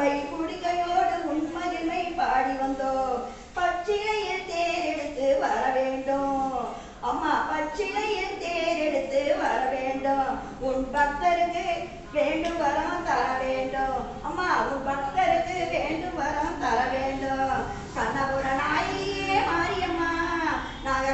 பம்பை குடிகையோடு உண்மையின்மை பாடி வந்தோம். பச்சிலையில் தேரெடுத்து வர வேண்டும் அம்மா, பச்சிலையில் தேரெடுத்து வர வேண்டும். உன் பக்தருக்கு வேண்டும் வரம் தர வேண்டும் அம்மா, உன் பக்தருக்கு வேண்டும் வரம் தர வேண்டும். கண்ணபுர நாயியே மாரியம்மா, நாங்க